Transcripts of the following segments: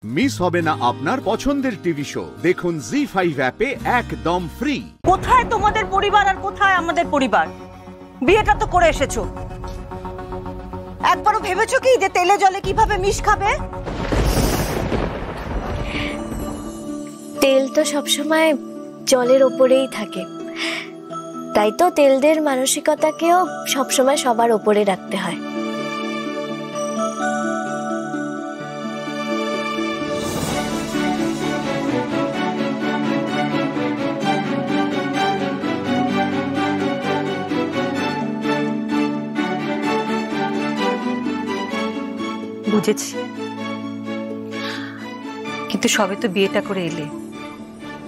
Miss হবে না আপনার পছন্দের টিভি শো দেখুন জি5 অ্যাপে একদম ফ্রি। কোথায় তোমাদের পরিবার আর কোথায় আমাদের পরিবার? বিয়েটা তো করে এসেছো, একবারও ভেবেছো কি যে তেলে জলে কিভাবে মিশ খাবে? তেল তো সবসময় জলের ওপরেই থাকে, তাই তো তেলদের মানসিকতাকেও সবসময় সবার ওপরে রাখতে হয়। বুঝেছি, কিন্তু সবে তো বিয়েটা করে এলে,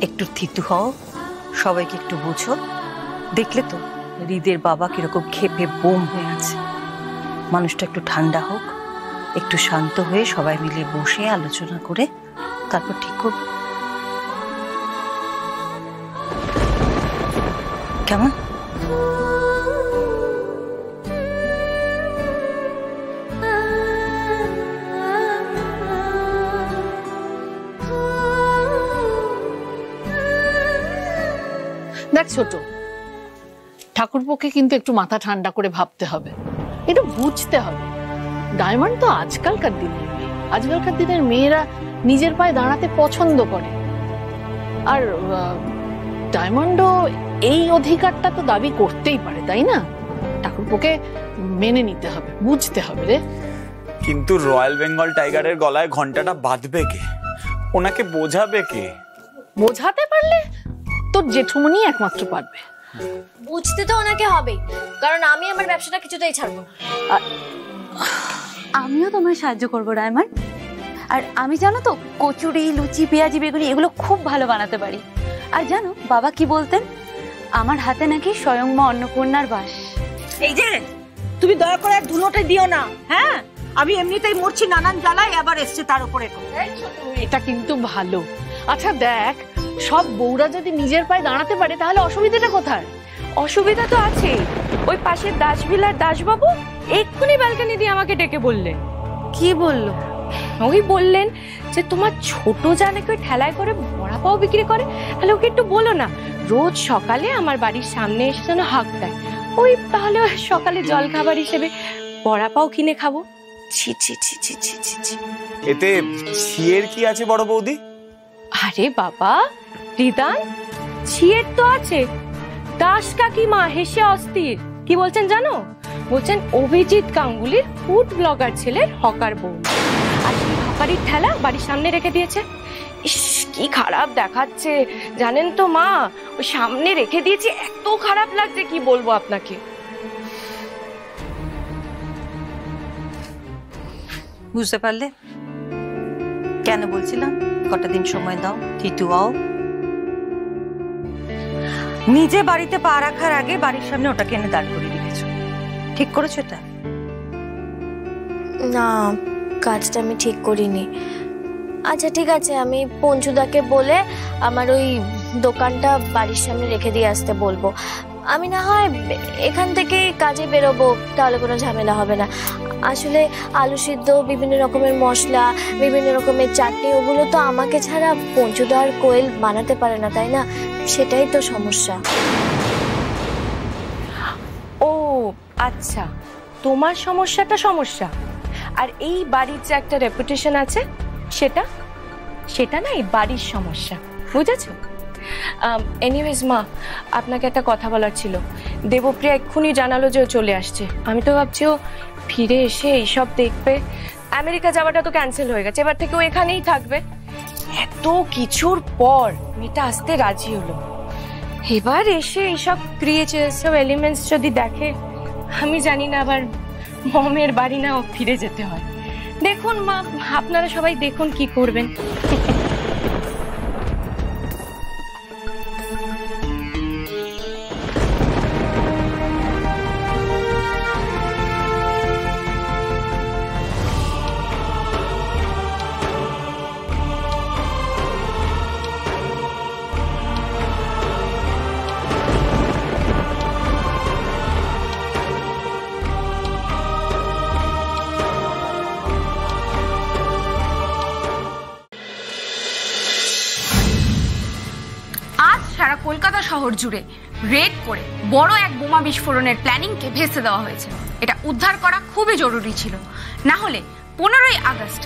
একটু থিতু হও, সবাইকে একটু বুঝো। দেখলে তো হৃদের বাবা কিরকম ক্ষেপে বোম হয়ে আছে। মানুষটা একটু ঠান্ডা হোক, একটু শান্ত হয়ে সবাই মিলে বসে আলোচনা করে তারপর ঠিক করব, কেমন? দেখ ছোট, ঠাকুরপোকে কিন্তু একটু মাথা ঠান্ডা করে ভাবতে হবে, একটু বুঝতে হবে। ডায়মন্ড তো আজকালকার দিনের মেয়েরা নিজের পায়ে দাঁড়াতে পছন্দ করে, আর ডায়মন্ডও এই অধিকারটা তো দাবি করতেই পারে, তাই না? ঠাকুরপোকে মেনে নিতে হবে, বুঝতে হবে রে। কিন্তু রয়্যাল বেঙ্গল টাইগারের গলায় ঘন্টাটা বাঁধবে কে? ওনাকে বোঝাবে কে? বোঝাতে পারলে তোর জেঠুমনি একমাত্র পারবে। বুঝতে তো ওনাকে হবেই, কারণ আমি আমার ব্যবসাটা কিছুতেই ছাড়বো না। আমিও তোমায় সাহায্য করবো ডায়মন্ড। আর আমি জানো তো কচুরি, লুচি, পেঁয়াজি, বেগুনি এগুলো খুব ভালো বানাতে পারি। আর জানো বাবা কি বলতেন, আমার হাতে নাকি স্বয়ং মা অন্নপূর্ণার বাস। এই যে তুমি দয়া করে আর ধুলোটা দিও না, হ্যাঁ? আমি এমনিতেই মরছি নানান জ্বালায়, আবার এসছে তার উপরে। এটা কিন্তু ভালো। আচ্ছা দেখ, সব বউরা যদি নিজের পায়ে দাঁড়াতে পারে তাহলে অসুবিধাটা কোথায়? অসুবিধা তো আছে। ওই পাশের দাসবিলার দাসবাবু এক্ষুনি ব্যালকনি দিয়ে আমাকে ডেকে বললেন। কি বললো? ওই বললেন যে তোমার ছোট যা নাকি ওই ঠেলায় করে বড়া পাও বিক্রি করে, তাহলে ওকে একটু বলো না রোজ সকালে আমার বাড়ির সামনে এসে যেন হাঁক দেয়। ওই তাহলে সকালে জল খাবার হিসেবে বড়া পাও কিনে খাবো। ছি ছি ছি ছি ছি ছি ছি। এতে ছিয়ের কি আছে বড় বৌদি? আরে বাবা রিদান, ছিয়ের তো আছে। দাস কাকিমা হেসে অস্থির। কি বলছেন জানো? বলছেন অভিজিৎ গাঙ্গুলির ফুড ব্লগার ছেলের হকার বউ, আর সেই হকারির ঠেলা বাড়ির সামনে রেখে দিয়েছে। ইস কি খারাপ দেখাচ্ছে জানেন তো মা, ওই সামনে রেখে দিয়েছে, এত খারাপ লাগছে কি বলবো আপনাকে। বুঝতে পারলে কেন বলছিলাম কটা দিন সময় দাও, থিতু হও। নিজে বাড়িতে পা রাখার আগে বাড়ির সামনে ওটাকে এনে দাঁড় করিয়ে রেখেছো, ঠিক করেছো এটা? না, কাজটা আমি ঠিক করিনি। আচ্ছা ঠিক আছে, আমি পঞ্চুদাকে বলে আমার ওই দোকানটা বাড়ির সামনে রেখে দিয়ে আসতে বলবো। আমি না হয় এখান থেকেই কাজে বেরোবো, তাহলে কোনো ঝামেলা হবে না। আসলে আলু সিদ্ধ, বিভিন্ন রকমের মশলা, বিভিন্ন রকমের চাটনি, ওগুলো তো আমাকে ছাড়া পঞ্চুদা আর কোয়েল বানাতে পারে না, তাই না? সেটাই তো সমস্যা। ও আচ্ছা, তোমার সমস্যাটা সমস্যা, আর এই বাড়ির যে একটা রেপুটেশন আছে সেটা সেটা না এই বাড়ির সমস্যা, বুঝেছো? এনিওয়েজ মা, আপনাকে একটা কথা বলার ছিল। দেবপ্রিয়া এক্ষুনি জানালো যে ও চলে আসছে। আমি তো ভাবছি ও ফিরে এসে এইসব দেখবে। আমেরিকা যাওয়াটা তো ক্যান্সেল হয়ে গেছে, এবার থেকে ও এখানেই থাকবে। এত কিছুর পর মেয়েটা আসতে রাজি হলো, এবার এসে এইসব ক্রিয়েচার, সব এলিমেন্টস যদি দেখে, আমি জানি না আবার মমের বাড়ি না ও ফিরে যেতে হয়। দেখুন মা, আপনারা সবাই দেখুন কি করবেন। কলকাতা শহর জুড়ে রেড করে বড় এক বোমা বিস্ফোরণের প্ল্যানিংকে ভেস্তে দেওয়া হয়েছে। এটা উদ্ধার করা খুবই জরুরি ছিল, না হলে 15ই আগস্ট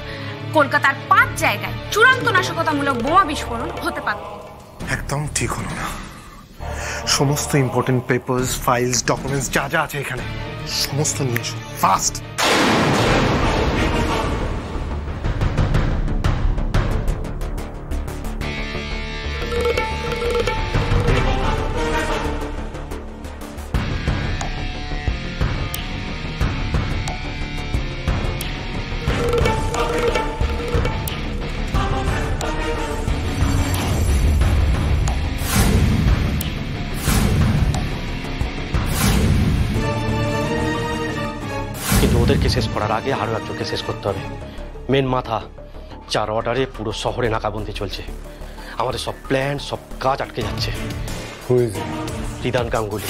কলকাতার 5 জায়গায় চূড়ান্ত নাশকতামূলক বোমা বিস্ফোরণ হতে পারত। একদম ঠিক হলো না। সমস্ত ইম্পর্টেন্ট পেপারস, ফাইলস, ডকুমেন্টস যা যা আছে এখানে সমস্ত নিয়ে এসো ফাস্ট। কিন্তু ওদেরকে শেষ করার আগে আরো একজনকে শেষ করতে হবে। মেন মাথা, যার অর্ডারে পুরো শহরে নাকাবন্দি চলছে। আমাদের সব প্ল্যান, সব কাজ আটকে যাচ্ছে। রিদান গাঙ্গুলি।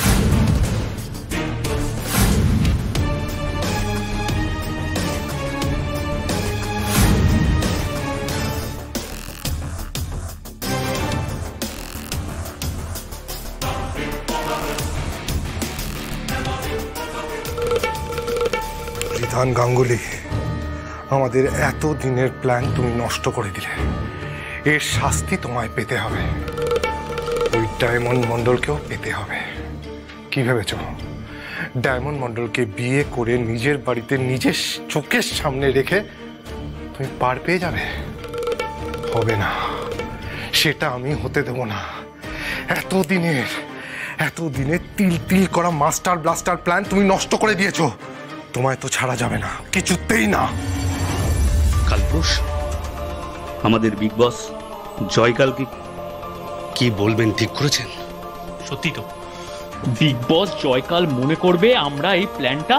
রিদান গাঙ্গুলি, আমাদের এত দিনের প্ল্যান তুমি নষ্ট করে দিলে। এর শাস্তি তোমায় পেতে হবে, ওই ডায়মন্ড মন্ডলকেও পেতে হবে। কি ভেবেছ ডায়মন্ড মন্ডলকে বিয়ে করে নিজের বাড়িতে নিজের চোখের সামনে রেখে তুমি পার পেয়ে যাবে? হবে না, সেটা আমি হতে দেব না। এতদিনের তিল তিল করা মাস্টার ব্লাস্টার প্ল্যান তুমি নষ্ট করে দিয়েছো। তোমায় তো ছাড়া যাবে না, কিছুতেই না। কালপুরুষ, আমাদের বিগ বস জয়কালকে কি বলবেন ঠিক করেছেন? সত্যি তো বিগ বস জয়কাল মনে করবে আমরা এই প্ল্যানটা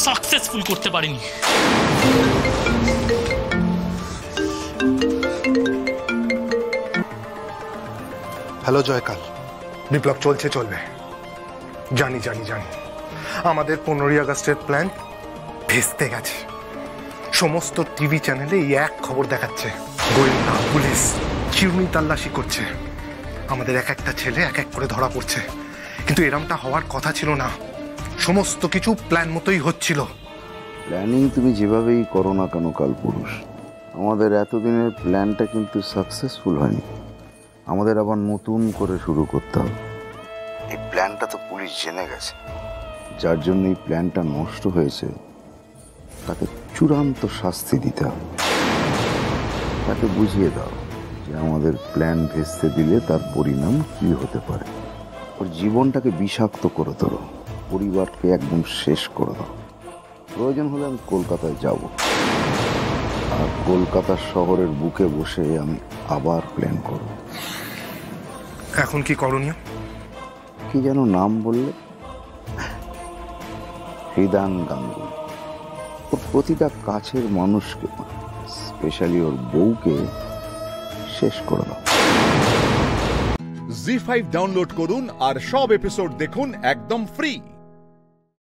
সাকসেসফুল করতে পারিনি। হ্যালো জয়কাল, বিপ্লব চলবে। জানি আমাদের 15ই আগস্টের প্ল্যান ভেস্তে গেছে। সমস্ত টিভি চ্যানেলে এই এক খবর দেখাচ্ছে, গোয়েন্দা পুলিশ চিরুনি তাল্লাশি করছে। আমাদের এক একটা ছেলে এক এক করে ধরা পড়ছে, কিন্তু এরমটা হওয়ার কথা ছিল না। সমস্ত কিছু প্ল্যান মতোই হচ্ছিল। প্ল্যানিং তুমি যেভাবেই করো না কেন কালপুরুষ, আমাদের এতদিনের প্ল্যানটা কিন্তু সাকসেসফুল হয়নি। আমাদের আবার নতুন করে শুরু করতে হবে। এই প্ল্যানটা তো পুলিশ জেনে গেছে, যার জন্য এই প্ল্যানটা নষ্ট হয়েছে তাকে চূড়ান্ত শাস্তি দিতে হবে। তাকে বুঝিয়ে দাও যে আমাদের প্ল্যান ভেস্তে দিলে তার পরিণাম কি হতে পারে। ওর জীবনটাকে বিষাক্ত করে তোলো, পরিবারকে একদম শেষ করে দাও। প্রয়োজন হলে আমি কলকাতায় যাব, আর কলকাতা শহরের বুকে বসে আমি আবার প্ল্যান করব। এখন কি করণীয়? কি যেন নাম বললে? রিদান গাঙ্গুলি। ওর প্রতিটা কাছের মানুষকে, স্পেশালি ওর বউকে শেষ করে দাও। জি5 ডাউনলোড করুন আর সব এপিসোড দেখুন একদম ফ্রি।